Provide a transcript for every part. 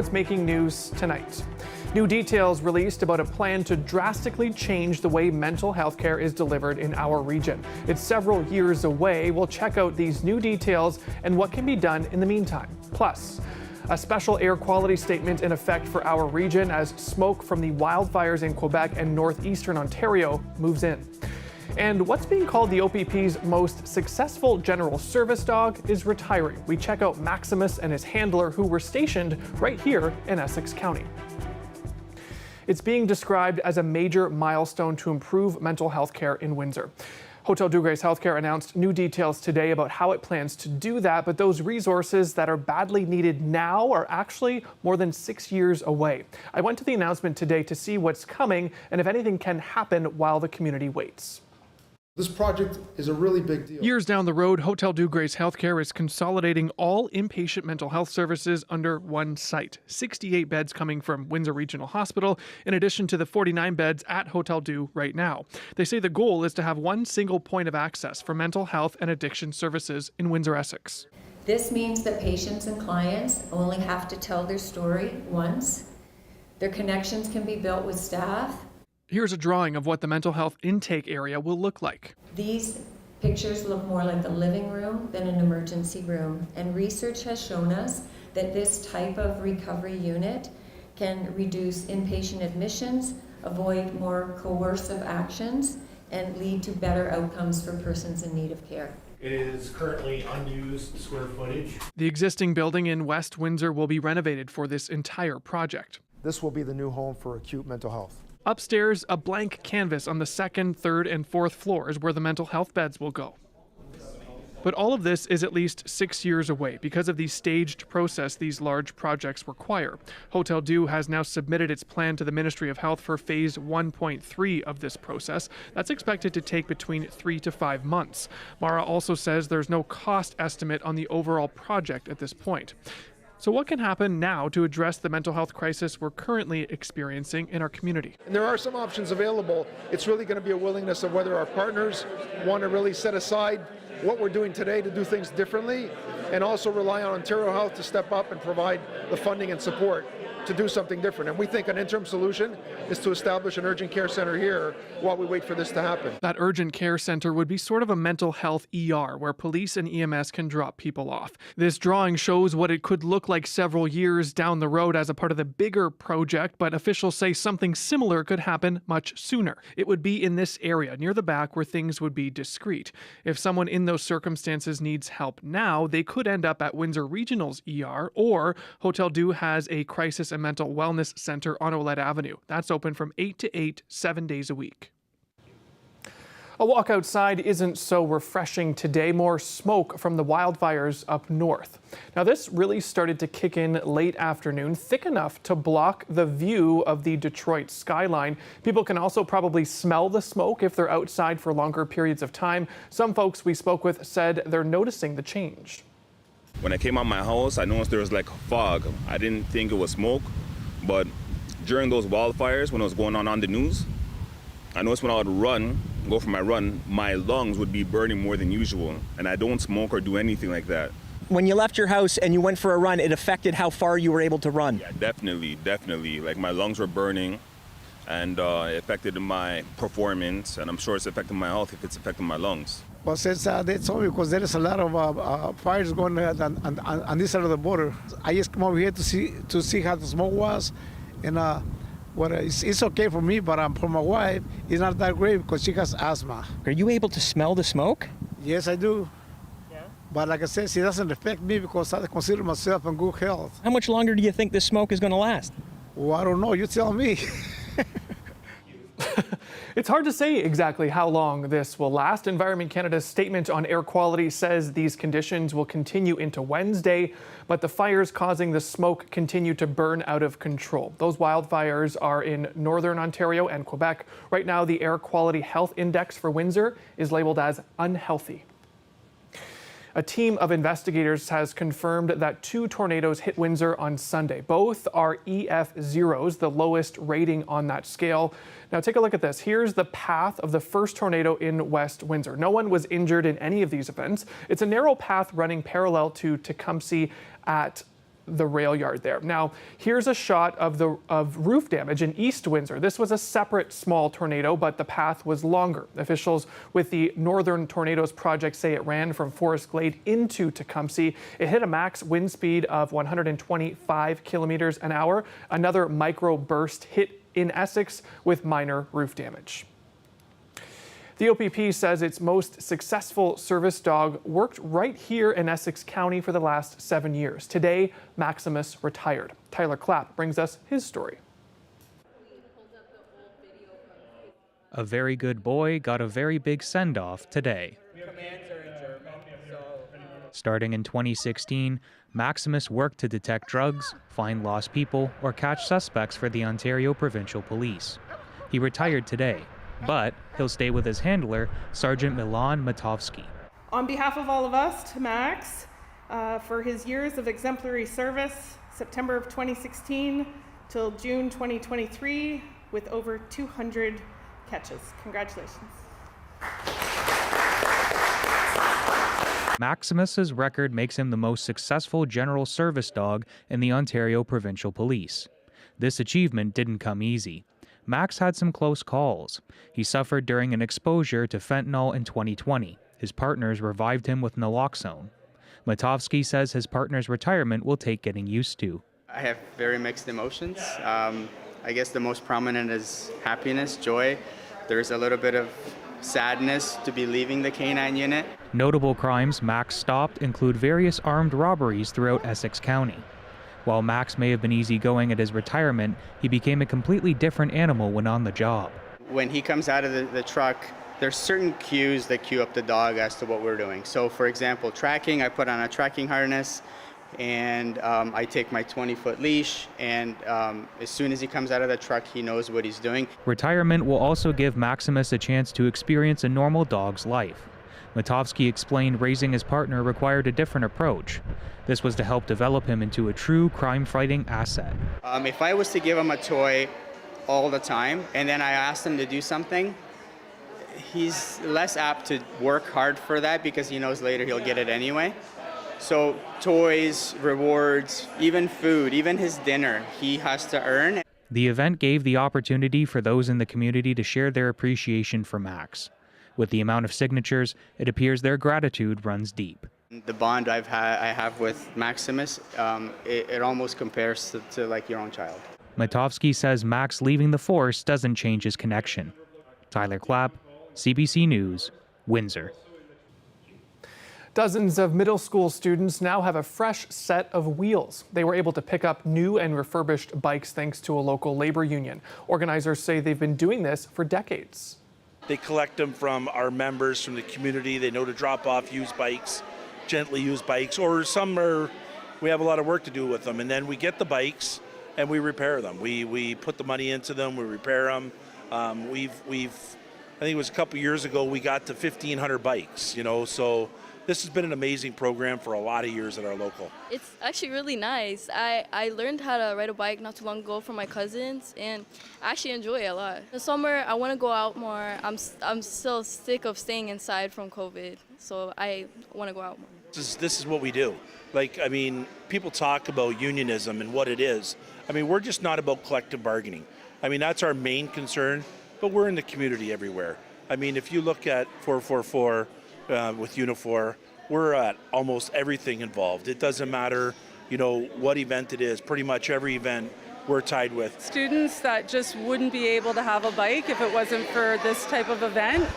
It's making news tonight. New details released about a plan to drastically change the way mental health care is delivered in our region. It's several years away. We'll check out these new details and what can be done in the meantime. Plus, a special air quality statement in effect for our region as smoke from the wildfires in Quebec and northeastern Ontario moves in. And what's being called the OPP's most successful general service dog is retiring. We check out Maximus and his handler, who were stationed right here in Essex County. It's being described as a major milestone to improve mental health care in Windsor. Hotel Dieu Grace Healthcare announced new details today about how it plans to do that, but those resources that are badly needed now are actually more than 6 years away. I went to the announcement today to see what's coming and if anything can happen while the community waits. This project is a really big deal. Years down the road, Hotel Dieu Grace Healthcare is consolidating all inpatient mental health services under one site. 68 beds coming from Windsor Regional Hospital, in addition to the 49 beds at Hotel Dieu right now. They say the goal is to have one single point of access for mental health and addiction services in Windsor, Essex. This means that patients and clients only have to tell their story once. Their connections can be built with staff. Here's a drawing of what the mental health intake area will look like. These pictures look more like a living room than an emergency room, and research has shown us that this type of recovery unit can reduce inpatient admissions, avoid more coercive actions, and lead to better outcomes for persons in need of care. It is currently unused square footage. The existing building in West Windsor will be renovated for this entire project. This will be the new home for acute mental health. Upstairs, a blank canvas on the second, third, and fourth floors where the mental health beds will go. But all of this is at least 6 years away because of the staged process these large projects require. Hotel Dieu has now submitted its plan to the Ministry of Health for phase 1.3 of this process. That's expected to take between 3 to 5 months. Mara also says there's no cost estimate on the overall project at this point. So what can happen now to address the mental health crisis we're currently experiencing in our community? And there are some options available. It's really going to be a willingness of whether our partners want to really set aside what we're doing today to do things differently, and also rely on Ontario Health to step up and provide the funding and support to do something different. And we think an interim solution is to establish an urgent care center here while we wait for this to happen. That urgent care center would be sort of a mental health ER where police and EMS can drop people off. This drawing shows what it could look like several years down the road as a part of the bigger project, but officials say something similar could happen much sooner. It would be in this area near the back where things would be discreet. If someone in those circumstances needs help now, they could end up at Windsor Regional's ER, or Hotel Dieu has a crisis and mental wellness center on Olette Avenue. That's open from 8 to 8, 7 days a week. A walk outside isn't so refreshing today. More smoke from the wildfires up north. Now, this really started to kick in late afternoon, thick enough to block the view of the Detroit skyline. People can also probably smell the smoke if they're outside for longer periods of time. Some folks we spoke with said they're noticing the change. When I came out my house, I noticed there was like fog. I didn't think it was smoke, but during those wildfires, when it was going on the news, I noticed when I would go for my run, my lungs would be burning more than usual, and I don't smoke or do anything like that. When you left your house and you went for a run, it affected how far you were able to run? Yeah, definitely. Like my lungs were burning, and it affected my performance, and I'm sure it's affecting my health if it's affecting my lungs. Well, since they told me, because there is a lot of fires going on this side of the border, I just come over here to see how the smoke was, and it's okay for me, but for my wife, it's not that great because she has asthma. Are you able to smell the smoke? Yes, I do. Yeah. But like I said, it doesn't affect me because I consider myself in good health. How much longer do you think this smoke is going to last? Well, I don't know. You tell me. It's hard to say exactly how long this will last. Environment Canada's statement on air quality says these conditions will continue into Wednesday, but the fires causing the smoke continue to burn out of control. Those wildfires are in northern Ontario and Quebec. Right now, the air quality health index for Windsor is labeled as unhealthy. A team of investigators has confirmed that 2 tornadoes hit Windsor on Sunday. Both are EF0s, the lowest rating on that scale. Now take a look at this. Here's the path of the first tornado in West Windsor. No one was injured in any of these events. It's a narrow path running parallel to Tecumseh at the rail yard there. Now, here's a shot of roof damage in East Windsor. This was a separate small tornado, but the path was longer. Officials with the Northern Tornadoes project say it ran from Forest Glade into Tecumseh. It hit a max wind speed of 125 kilometers an hour. Another micro burst hit in Essex with minor roof damage. The OPP says its most successful service dog worked right here in Essex County for the last 7 years. Today, Maximus retired. Tyler Clapp brings us his story. A very good boy got a very big send-off today. Starting in 2016, Maximus worked to detect drugs, find lost people, or catch suspects for the Ontario Provincial Police. He retired today, but he'll stay with his handler, Sergeant Milan Matovsky. On behalf of all of us, to Max, for his years of exemplary service, September of 2016 till June 2023, with over 200 catches. Congratulations. Maximus's record makes him the most successful general service dog in the Ontario Provincial Police. This achievement didn't come easy. Max had some close calls. He suffered during an exposure to fentanyl in 2020. His partners revived him with naloxone. Matovsky says his partner's retirement will take getting used to. I have very mixed emotions. I guess the most prominent is happiness, joy. There's a little bit of sadness to be leaving the canine unit. Notable crimes Max stopped include various armed robberies throughout Essex County. While Max may have been easygoing at his retirement, he became a completely different animal when on the job. When he comes out of the truck, there's certain cues that cue up the dog as to what we're doing. So for example, tracking, I put on a tracking harness and I take my 20-foot leash, and as soon as he comes out of the truck, he knows what he's doing. Retirement will also give Maximus a chance to experience a normal dog's life. Matovsky explained raising his partner required a different approach. This was to help develop him into a true crime-fighting asset. If I was to give him a toy all the time, and then I asked him to do something, he's less apt to work hard for that because he knows later he'll get it anyway. So toys, rewards, even food, even his dinner, he has to earn. The event gave the opportunity for those in the community to share their appreciation for Max. With the amount of signatures, it appears their gratitude runs deep. The bond I have with Maximus, it almost compares to like your own child. Matovsky says Max leaving the force doesn't change his connection. Tyler Clapp, CBC News, Windsor. Dozens of middle school students now have a fresh set of wheels. They were able to pick up new and refurbished bikes thanks to a local labor union. Organizers say they've been doing this for decades. They collect them from our members, from the community. They know to drop off used bikes, gently used bikes, or we have a lot of work to do with them. And then we get the bikes and we repair them. We put the money into them, we repair them. I think it was a couple years ago, we got to 1,500 bikes, so this has been an amazing program for a lot of years at our local. It's actually really nice. I learned how to ride a bike not too long ago from my cousins, and I actually enjoy it a lot. In the summer, I want to go out more. I'm still sick of staying inside from COVID, so I want to go out more. This is what we do. People talk about unionism and what it is. We're just not about collective bargaining. That's our main concern, but we're in the community everywhere. If you look at 444, with Unifor, we're at almost everything involved. It doesn't matter, what event it is. Pretty much every event we're tied with. Students that just wouldn't be able to have a bike if it wasn't for this type of event.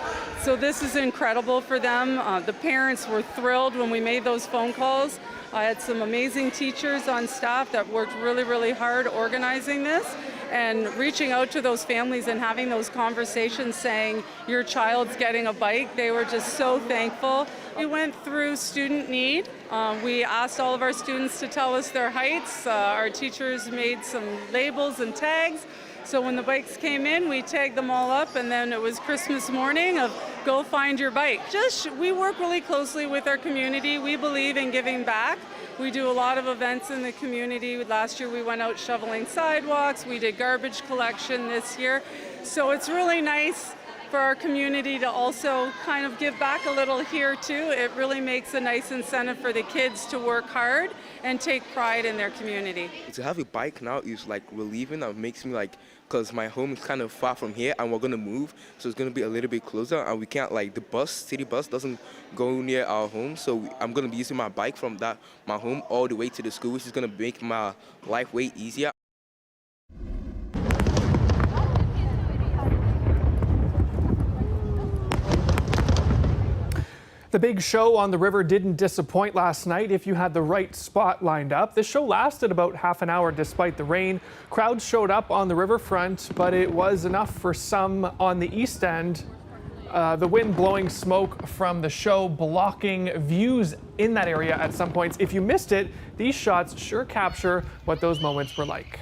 So this is incredible for them. The parents were thrilled when we made those phone calls. I had some amazing teachers on staff that worked really, really hard organizing this and reaching out to those families and having those conversations saying, your child's getting a bike. They were just so thankful. We went through student need. We asked all of our students to tell us their heights. Our teachers made some labels and tags. So when the bikes came in, we tagged them all up, and then it was Christmas morning of go find your bike. We work really closely with our community. We believe in giving back. We do a lot of events in the community. Last year we went out shoveling sidewalks. We did garbage collection this year. So it's really nice for our community to also kind of give back a little here too. It really makes a nice incentive for the kids to work hard and take pride in their community. To have a bike now is like relieving. It makes me like, because my home is kind of far from here and we're going to move, so it's going to be a little bit closer, and we can't, like, the city bus doesn't go near our home, so I'm going to be using my bike from my home all the way to the school, which is going to make my life way easier. The big show on the river didn't disappoint last night if you had the right spot lined up. The show lasted about half an hour despite the rain. Crowds showed up on the riverfront, but it was enough for some on the east end. The wind blowing smoke from the show blocking views in that area at some points. If you missed it, these shots sure capture what those moments were like.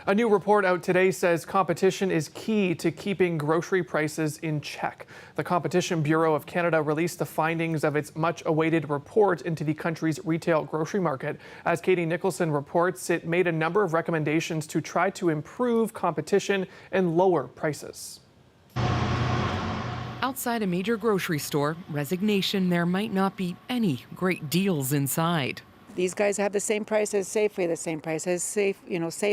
A new report out today says competition is key to keeping grocery prices in check. The Competition Bureau of Canada released the findings of its much-awaited report into the country's retail grocery market. As Katie Nicholson reports, it made a number of recommendations to try to improve competition and lower prices. Outside a major grocery store, resignation there might not be any great deals inside. These guys have the same price as Safeway, the same price as Save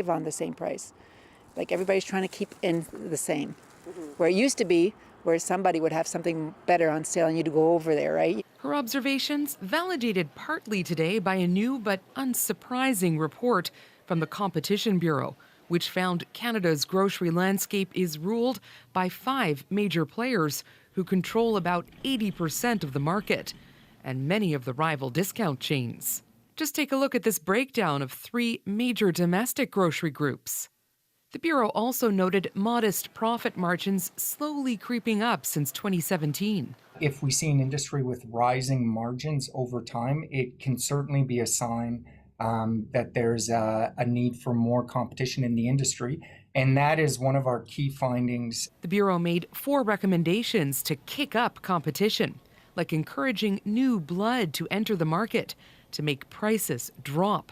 on the same price. Like everybody's trying to keep in the same. Where it used to be, where somebody would have something better on sale and you'd go over there, right? Her observations validated partly today by a new but unsurprising report from the Competition Bureau, which found Canada's grocery landscape is ruled by 5 major players who control about 80% of the market and many of the rival discount chains. Just take a look at this breakdown of 3 major domestic grocery groups. The Bureau also noted modest profit margins slowly creeping up since 2017. If we see an industry with rising margins over time, it can certainly be a sign that there's a need for more competition in the industry. And that is one of our key findings. The Bureau made 4 recommendations to kick up competition, like encouraging new blood to enter the market to make prices drop.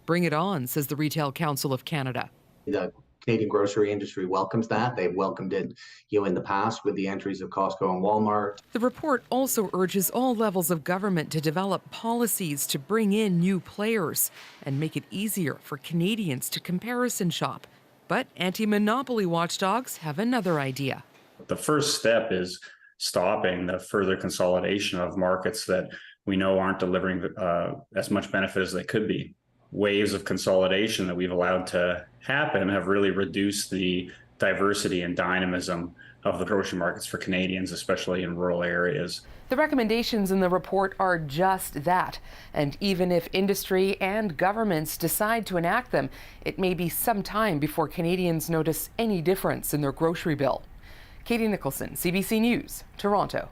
Bring it on, says the Retail Council of Canada. The Canadian grocery industry welcomes that. They've welcomed it, in the past with the entries of Costco and Walmart. The report also urges all levels of government to develop policies to bring in new players and make it easier for Canadians to comparison shop. But anti-monopoly watchdogs have another idea. The first step is stopping the further consolidation of markets that we know aren't delivering as much benefit as they could be. Waves of consolidation that we've allowed to happen have really reduced the diversity and dynamism of the grocery markets for Canadians, especially in rural areas. The recommendations in the report are just that. And even if industry and governments decide to enact them, it may be some time before Canadians notice any difference in their grocery bill. Katie Nicholson, CBC News, Toronto.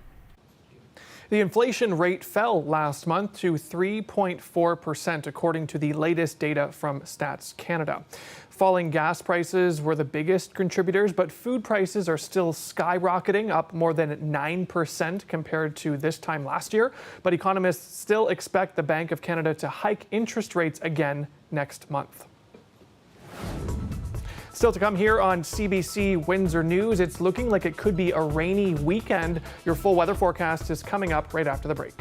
The inflation rate fell last month to 3.4%, according to the latest data from Stats Canada. Falling gas prices were the biggest contributors, but food prices are still skyrocketing, up more than 9% compared to this time last year. But economists still expect the Bank of Canada to hike interest rates again next month. Still to come here on CBC Windsor News, it's looking like it could be a rainy weekend. Your full weather forecast is coming up right after the break.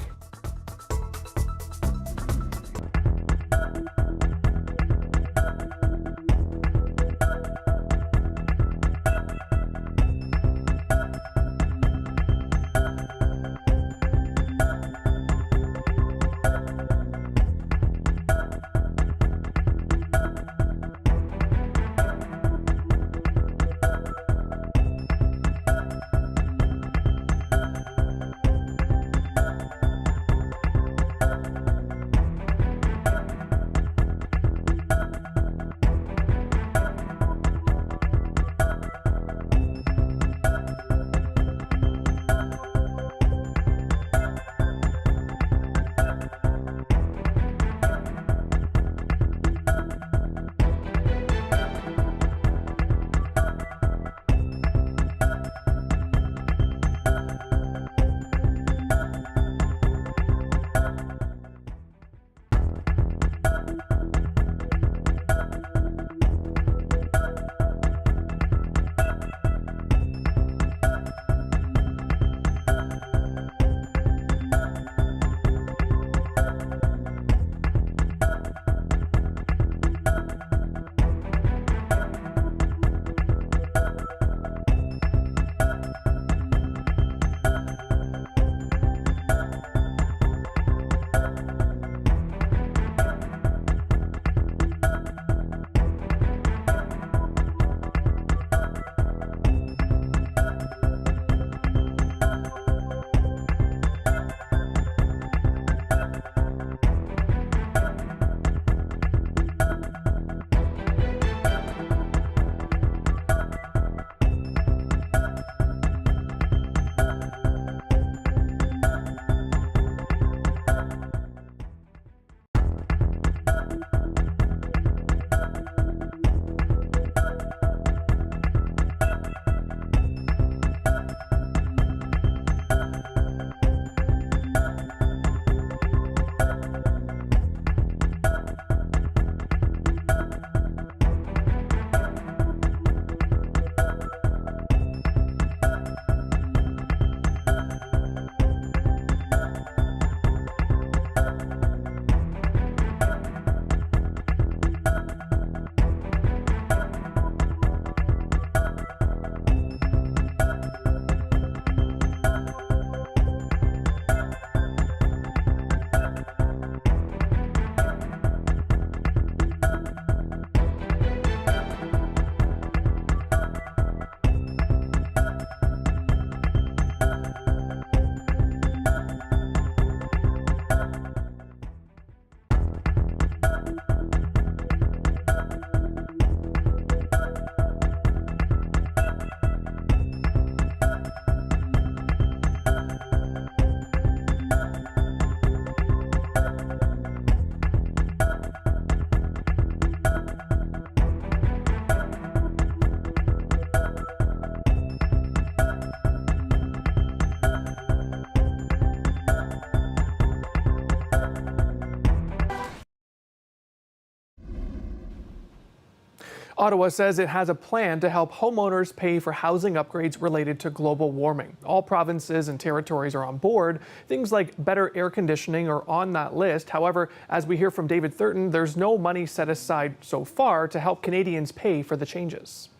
Ottawa says it has a plan to help homeowners pay for housing upgrades related to global warming. All provinces and territories are on board. Things like better air conditioning are on that list. However, as we hear from David Thurton, there's no money set aside so far to help Canadians pay for the changes.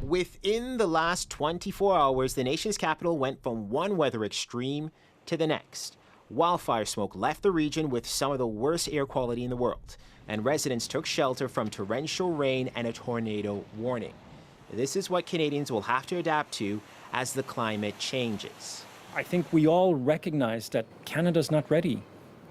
Within the last 24 hours, the nation's capital went from one weather extreme to the next. Wildfire smoke left the region with some of the worst air quality in the world, and residents took shelter from torrential rain and a tornado warning. This is what Canadians will have to adapt to as the climate changes. I think we all recognize that Canada's not ready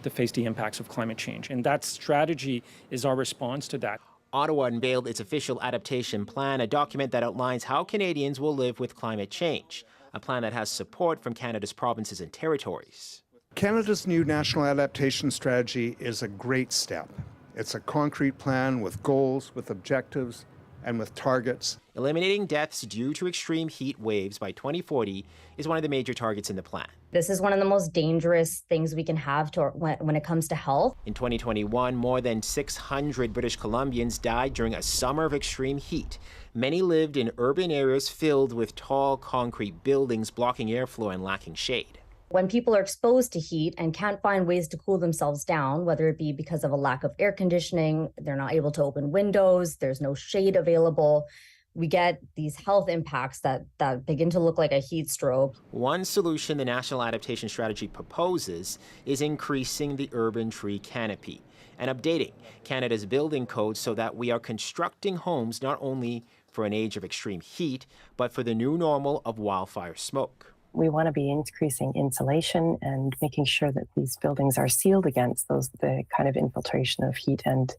to face the impacts of climate change, and that strategy is our response to that. Ottawa unveiled its official adaptation plan, a document that outlines how Canadians will live with climate change, a plan that has support from Canada's provinces and territories. Canada's new national adaptation strategy is a great step. It's a concrete plan with goals, with objectives, and with targets. Eliminating deaths due to extreme heat waves by 2040 is one of the major targets in the plan. This is one of the most dangerous things we can have when it comes to health. In 2021, more than 600 British Columbians died during a summer of extreme heat. Many lived in urban areas filled with tall concrete buildings blocking airflow and lacking shade. When people are exposed to heat and can't find ways to cool themselves down, whether it be because of a lack of air conditioning, they're not able to open windows, there's no shade available, we get these health impacts that begin to look like a heat stroke. One solution the National Adaptation Strategy proposes is increasing the urban tree canopy and updating Canada's building code so that we are constructing homes not only for an age of extreme heat, but for the new normal of wildfire smoke. We want to be increasing insulation and making sure that these buildings are sealed against the kind of infiltration of heat and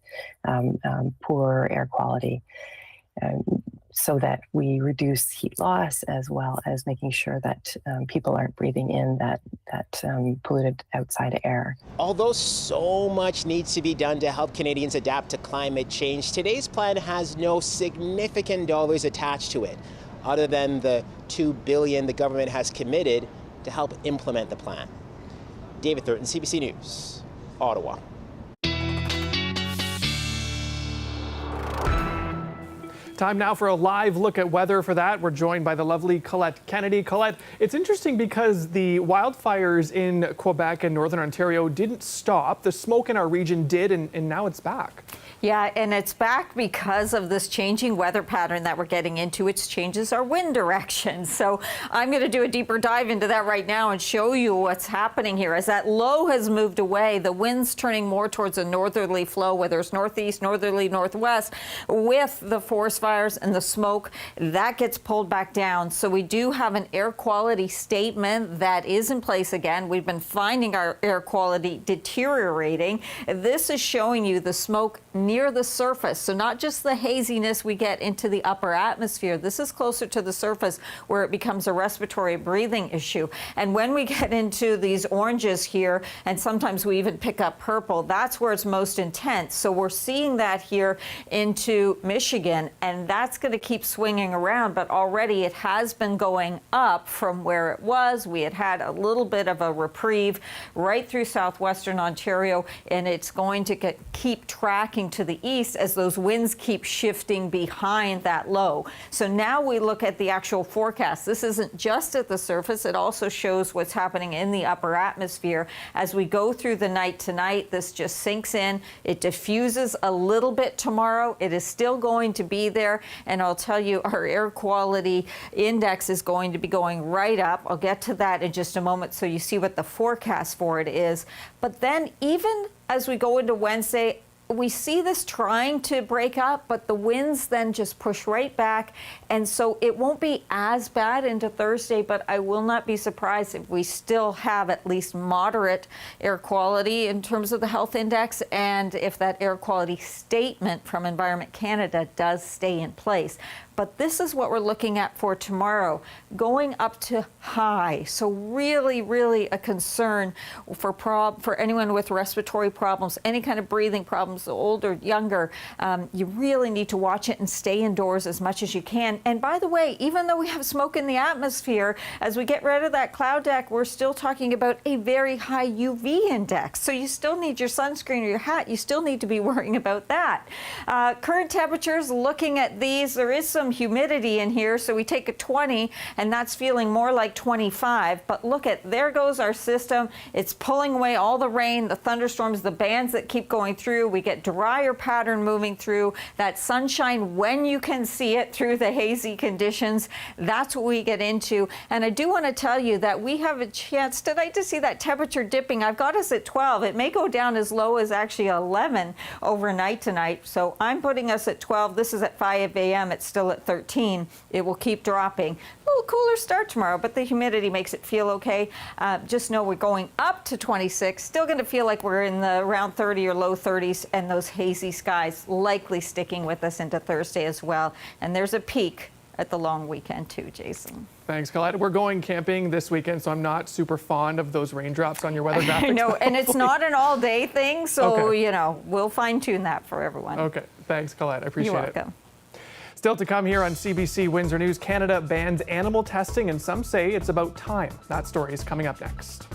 poor air quality, so that we reduce heat loss, as well as making sure that people aren't breathing in that polluted outside air. Although so much needs to be done to help Canadians adapt to climate change, today's plan has no significant dollars attached to it, other than the $2 billion the government has committed to help implement the plan. David Thurton, CBC News, Ottawa. Time now for a live look at weather. For that, we're joined by the lovely Colette Kennedy. Colette, it's interesting because the wildfires in Quebec and Northern Ontario didn't stop. The smoke in our region did, and now it's back. Yeah, and it's back because of this changing weather pattern that we're getting into. It changes our wind direction. So I'm going to do a deeper dive into that right now and show you what's happening here. As that low has moved away, the wind's turning more towards a northerly flow, whether it's northeast, northerly, northwest, with the forest fires and the smoke, that gets pulled back down. So we do have an air quality statement that is in place again. We've been finding our air quality deteriorating. This is showing you the smoke near the surface. So not just the haziness we get into the upper atmosphere. This is closer to the surface where it becomes a respiratory breathing issue. And when we get into these oranges here, and sometimes we even pick up purple, that's where it's most intense. So we're seeing that here into Michigan, and that's going to keep swinging around, but already it has been going up from where it was. We had a little bit of a reprieve right through southwestern Ontario, and it's going to keep tracking to the east as those winds keep shifting behind that low. So now we look at the actual forecast. This isn't just at the surface, it also shows what's happening in the upper atmosphere. As we go through the night tonight, this just sinks in. It diffuses a little bit tomorrow. It is still going to be there, and I'll tell you, our air quality index is going to be going right up. I'll get to that in just a moment so you see what the forecast for it is. But then even as we go into Wednesday, we see this trying to break up, but the winds then just push right back. And so it won't be as bad into Thursday, but I will not be surprised if we still have at least moderate air quality in terms of the health index, and if that air quality statement from Environment Canada does stay in place. But this is what we're looking at for tomorrow, going up to high. So really, really a concern for anyone with respiratory problems, any kind of breathing problems, homes, old or younger, you really need to watch it and stay indoors as much as you can. And by the way, even though we have smoke in the atmosphere, as we get rid of that cloud deck, we're still talking about a very high UV index. So you still need your sunscreen or your hat. You still need to be worrying about that. Current temperatures, looking at these, there is some humidity in here. So we take a 20 and that's feeling more like 25. But look at, there goes our system. It's pulling away all the rain, the thunderstorms, the bands that keep going through. We get drier pattern moving through. That sunshine, when you can see it through the hazy conditions, that's what we get into. And I do want to tell you that we have a chance tonight to see that temperature dipping. I've got us at 12. It may go down as low as actually 11 overnight tonight. So I'm putting us at 12. This is at 5 a.m. It's still at 13. It will keep dropping. A little cooler start tomorrow, but the humidity makes it feel okay. Just know we're going up to 26. Still going to feel like we're in the around 30 or low 30s, and those hazy skies likely sticking with us into Thursday as well. And there's a peak at the long weekend too, Jason. Thanks, Colette. We're going camping this weekend, so I'm not super fond of those raindrops on your weather graphics. I know, and it's not an all-day thing, so, okay. you know, we'll fine-tune that for everyone. Okay. Thanks, Colette. I appreciate it. You're welcome. Still to come here on CBC Windsor News, Canada bans animal testing, and some say it's about time. That story is coming up next.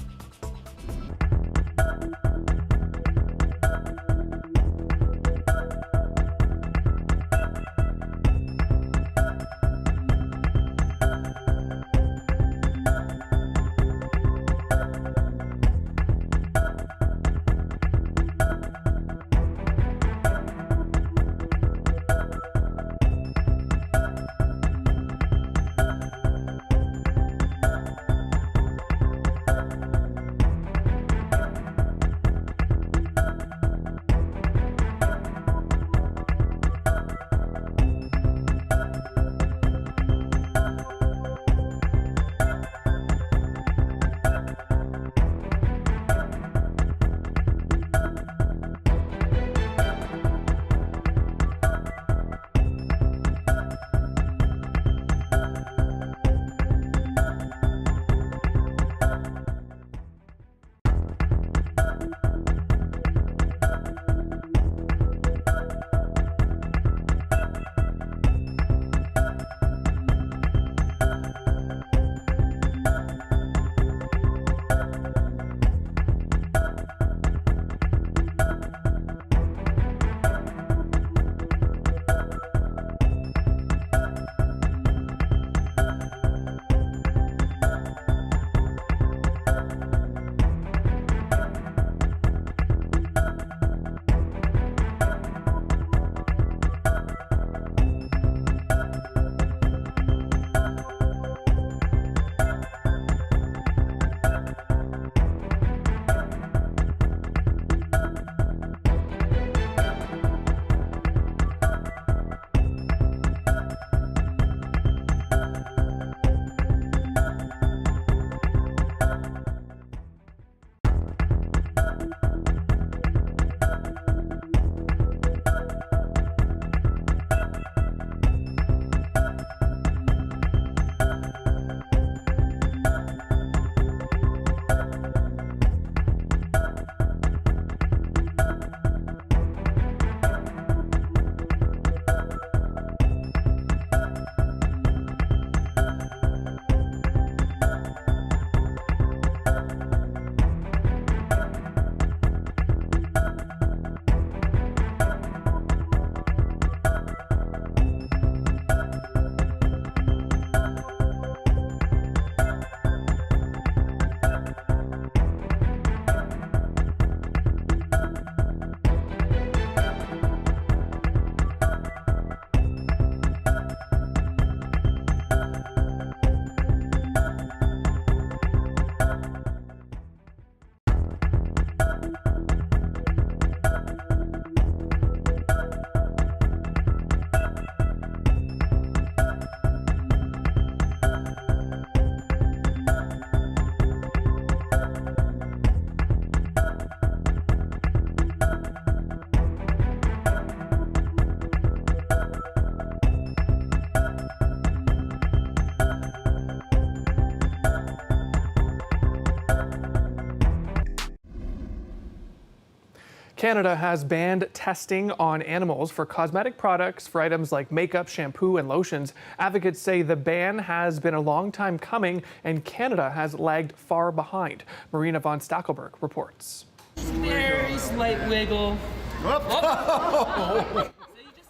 Canada has banned testing on animals for cosmetic products for items like makeup, shampoo, and lotions. Advocates say the ban has been a long time coming and Canada has lagged far behind. Marina von Stackelberg reports. Very slight wiggle.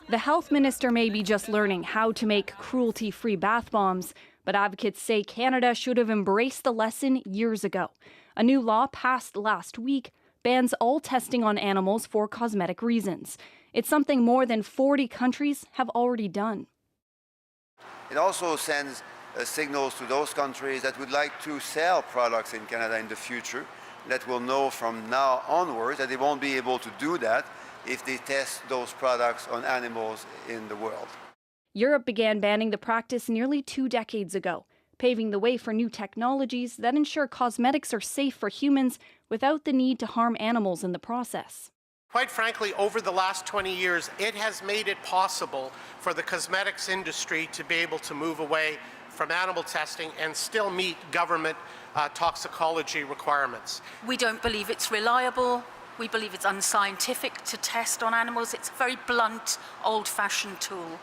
The health minister may be just learning how to make cruelty-free bath bombs, but advocates say Canada should have embraced the lesson years ago. A new law passed last week bans all testing on animals for cosmetic reasons. It's something more than 40 countries have already done. It also sends signals to those countries that would like to sell products in Canada in the future, that will know from now onwards that they won't be able to do that if they test those products on animals in the world. Europe began banning the practice nearly 2 decades ago, paving the way for new technologies that ensure cosmetics are safe for humans without the need to harm animals in the process. Quite frankly, over the last 20 years, it has made it possible for the cosmetics industry to be able to move away from animal testing and still meet government toxicology requirements. We don't believe it's reliable. We believe it's unscientific to test on animals. It's a very blunt, old-fashioned tool.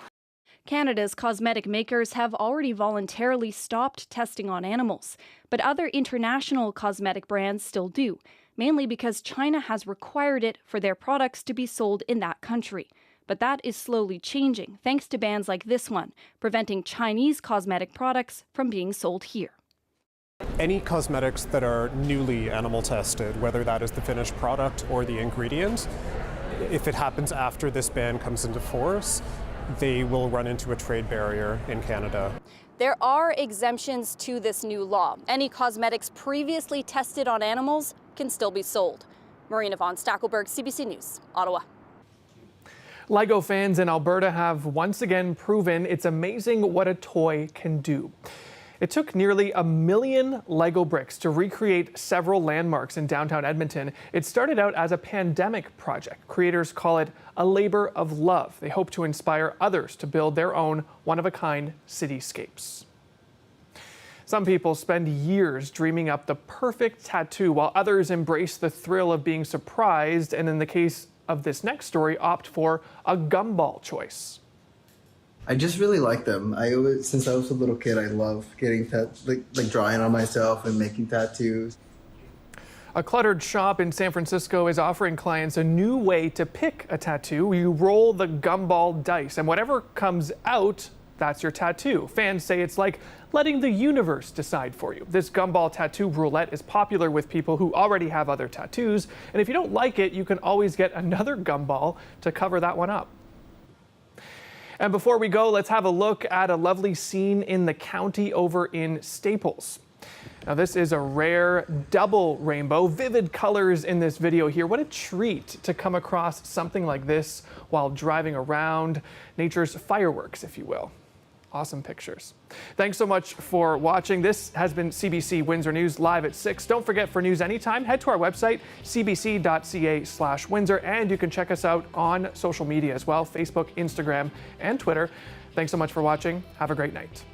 Canada's cosmetic makers have already voluntarily stopped testing on animals, but other international cosmetic brands still do, mainly because China has required it for their products to be sold in that country. But that is slowly changing, thanks to bans like this one, preventing Chinese cosmetic products from being sold here. Any cosmetics that are newly animal tested, whether that is the finished product or the ingredient, if it happens after this ban comes into force, they will run into a trade barrier in Canada. There are exemptions to this new law. Any cosmetics previously tested on animals can still be sold. Marina von Stackelberg, CBC News, Ottawa. LEGO fans in Alberta have once again proven it's amazing what a toy can do. It took nearly 1 million Lego bricks to recreate several landmarks in downtown Edmonton. It started out as a pandemic project. Creators call it a labor of love. They hope to inspire others to build their own one-of-a-kind cityscapes. Some people spend years dreaming up the perfect tattoo, while others embrace the thrill of being surprised, and in the case of this next story, opt for a gumball choice. I just really like them. Since I was a little kid, I love getting like drawing on myself and making tattoos. A cluttered shop in San Francisco is offering clients a new way to pick a tattoo. You roll the gumball dice, and whatever comes out, that's your tattoo. Fans say it's like letting the universe decide for you. This gumball tattoo roulette is popular with people who already have other tattoos, and if you don't like it, you can always get another gumball to cover that one up. And before we go, let's have a look at a lovely scene in the county over in Staples. Now, this is a rare double rainbow, vivid colors in this video here. What a treat to come across something like this while driving around, nature's fireworks, if you will. Awesome pictures. Thanks so much for watching. This has been CBC Windsor News live at 6. Don't forget, for news anytime, head to our website, cbc.ca/Windsor, and you can check us out on social media as well, Facebook, Instagram, and Twitter. Thanks so much for watching. Have a great night.